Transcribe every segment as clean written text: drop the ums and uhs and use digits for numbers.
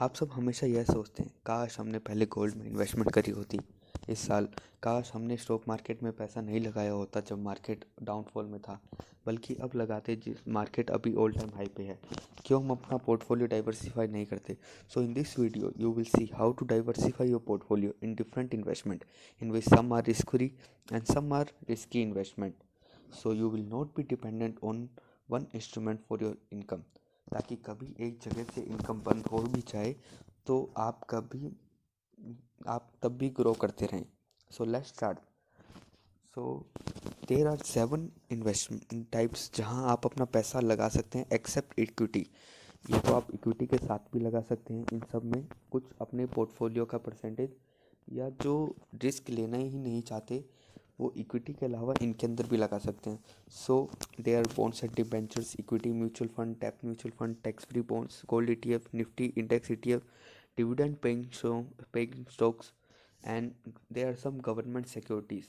आप सब हमेशा यह सोचते हैं, काश हमने पहले गोल्ड में इन्वेस्टमेंट करी होती इस साल। काश हमने स्टॉक मार्केट में पैसा नहीं लगाया होता जब मार्केट डाउनफॉल में था, बल्कि अब लगाते जिस मार्केट अभी ऑल टाइम हाई पे है। क्यों हम अपना पोर्टफोलियो डाइवर्सिफाई नहीं करते? So in this video you will see how to diversify your portfolio in different investment in which some are risk free and some are risky investment. So you will not be dependent on one instrument for your income, ताकि कभी एक जगह से income बंद हो भी जाए तो आप तब भी ग्रो करते रहें। So let's start. So there are 7 investment types जहां आप अपना पैसा लगा सकते हैं एक्सेप्ट इक्विटी। ये तो आप इक्विटी के साथ भी लगा सकते हैं। इन सब में कुछ अपने पोर्टफोलियो का परसेंटेज, या जो रिस्क लेना ही नहीं चाहते वो इक्विटी के अलावा इनके अंदर भी लगा सकते हैं। So they are bonds and debentures, equity mutual fund, tap mutual fund, tax free bonds, gold ETF, Nifty index ETF, dividend paying stocks, and they are some government securities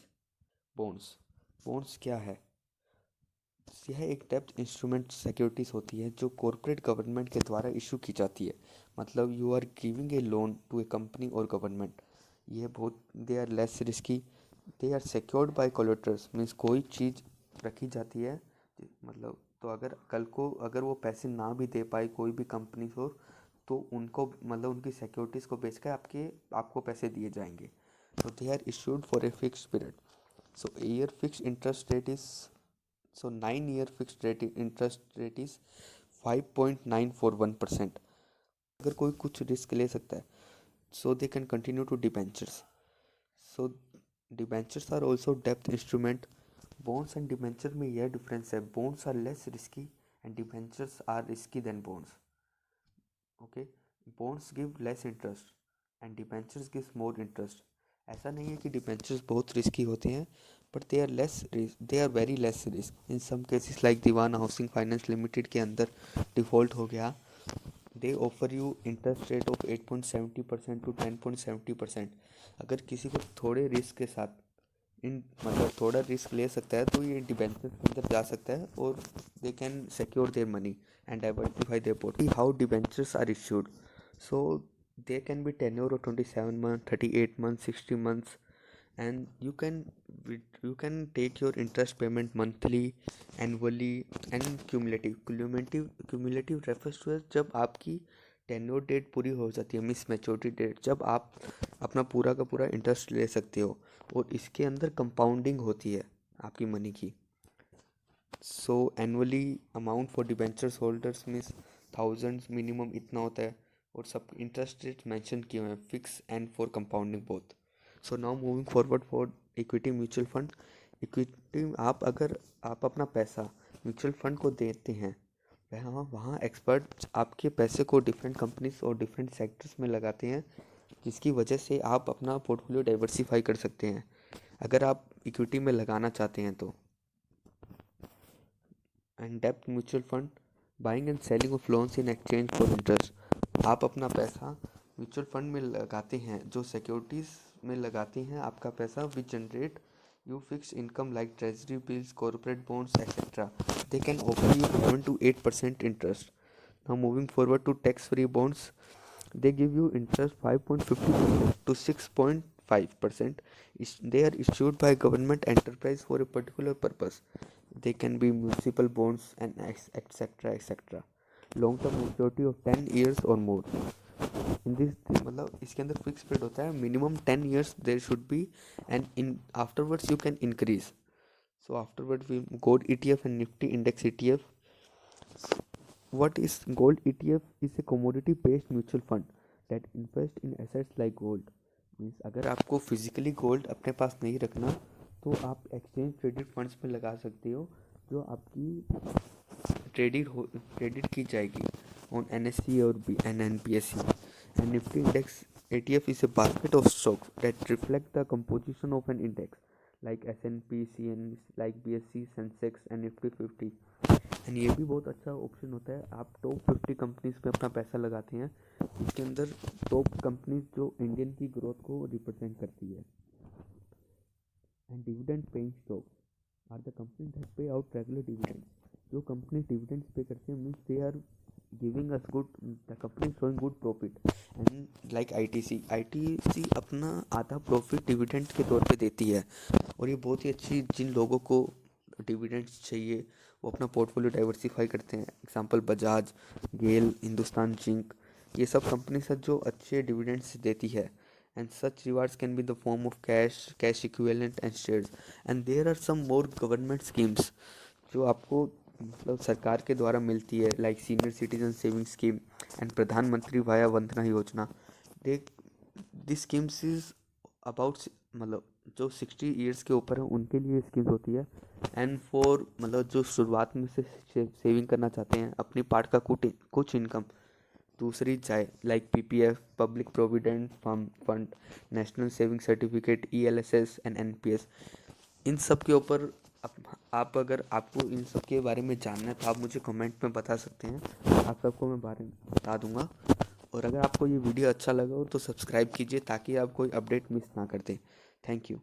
bonds. Bonds क्या है? यह एक डेब्ट इंस्ट्रूमेंट सिक्योरिटीज होती है जो corporate government के द्वारा इशू की जाती है। मतलब you are giving a loan to a company और गवर्नमेंट। ये बहुत they are less risky, they are secured by collaterals, means कोई चीज़ रखी जाती है। मतलब तो अगर कल को अगर वो पैसे ना भी दे पाए कोई भी कंपनी को, तो उनको मतलब उनकी सिक्योरिटीज़ को बेच कर आपको पैसे दिए जाएंगे। तो they are issued for a fix period. So year fix interest rate is 9 year fixed rate interest rate is 5.941%। अगर कोई कुछ रिस्क ले सकता है, so they can continue to debentures. So debentures are also debt instrument. Bonds and debentures में यह difference है, bonds are less risky and debentures are risky than bonds. Okay, bonds give less interest and debentures gives more interest. ऐसा नहीं है कि debentures बहुत risky होते हैं, but they are very less risk in some cases. Like Dewan housing finance limited के अंदर default हो गया, they offer you interest rate of 8.70% to 10.70%। अगर किसी को थोड़े रिस्क के साथ इन मतलब थोड़ा रिस्क ले सकता है तो ये डिबेंचर्स के अंदर जा सकता है और they can secure their money and diversify their portfolio. How debentures are issued? So they can be tenure of 27 months, 38 months, 60 months, and you can take your interest payment monthly, annually, and cumulative refers to जब आपकी tenure date पूरी हो जाती है, miss maturity date, जब आप अपना पूरा का पूरा इंटरेस्ट ले सकते हो और इसके अंदर कंपाउंडिंग होती है आपकी मनी की। So annually amount for debentures holders means thousands minimum इतना होता है, और सब इंटरेस्ट रेट मेंशन किए हुए हैं, fix and for compounding both. So now moving forward for equity mutual fund. Equity अगर आप अपना पैसा म्यूचुअल फंड को देते हैं, वहाँ एक्सपर्ट आपके पैसे को डिफरेंट कंपनीज और डिफरेंट सेक्टर्स में लगाते हैं, जिसकी वजह से आप अपना पोर्टफोलियो डाइवर्सिफाई कर सकते हैं अगर आप इक्विटी में लगाना चाहते हैं तो। एंड डेप्ट mutual fund, buying and selling of loans in exchange for interest. आप अपना पैसा म्यूचुअल फंड में लगाते हैं जो सिक्योरिटीज़ में लगाते हैं आपका पैसा, which generate you fix income like treasury bills, corporate bonds etcetera. They can offer you 7 to 8% interest. Now moving forward to tax free bonds, they give you interest 5.50% to 6.5%. They are issued by government enterprise for a particular purpose. They can be municipal bonds and etc etc. Long term maturity of 10 years or more. In this मतलब इसके अंदर fix period होता है, minimum 10 years there should be, and in afterwards you can increase. So afterward we gold ETF and Nifty index ETF. What is gold ETF? Is a commodity based mutual fund that invest in assets like gold. Means अगर आपको physically gold अपने पास नहीं रखना तो आप exchange traded funds में लगा सकते हो, जो आपकी ट्रेडेड की जाएगी ऑन NSE और NBSE. And Nifty Index ETF is a basket of stocks that reflect the composition of an index like S&P, CN, like BSE, Sensex and Nifty 50. And ये भी बहुत अच्छा ऑप्शन होता है, आप टॉप 50 कंपनीज पे अपना पैसा लगाते हैं, इसके अंदर टॉप कंपनीज जो इंडियन की ग्रोथ को रिप्रेजेंट करती है। And dividend paying stocks are the company that pay out regular dividend. जो कंपनी डिविडेंड्स पे करते हैं means they are giving us good, the company is showing good profit. And like ITC अपना आधा profit dividend के तौर पे देती है, और ये बहुत ही अच्छी, जिन लोगों को डिविडेंड्स चाहिए वो अपना पोर्टफोलियो डाइवर्सिफाई करते हैं। एग्जांपल बजाज, गेल, हिंदुस्तान जिंक, ये सब कंपनी सर जो अच्छे डिविडेंड्स देती है। And such rewards can be the form of cash equivalent and shares. And there are some more government schemes जो आपको मतलब सरकार के द्वारा मिलती है, like senior citizen saving scheme and Pradhan Mantri Vaya Vandana Yojana. They this schemes is about, मतलब जो 60 ईयर्स के ऊपर है उनके लिए स्कीम्स होती है। एंड फॉर मतलब जो शुरुआत में से सेविंग करना चाहते हैं, अपनी पार्ट का कुछ इनकम दूसरी जाए, like PPF, public provident fund, national saving certificate, ELSS and NPS, इन सब के ऊपर आप अगर आपको इन सब के बारे में जानना है तो आप मुझे कमेंट में बता सकते हैं, आप सबको मैं बारे में बता दूंगा। और अगर आपको ये वीडियो अच्छा लगा हो तो सब्सक्राइब कीजिए ताकि आप कोई अपडेट मिस ना कर दें। Thank you.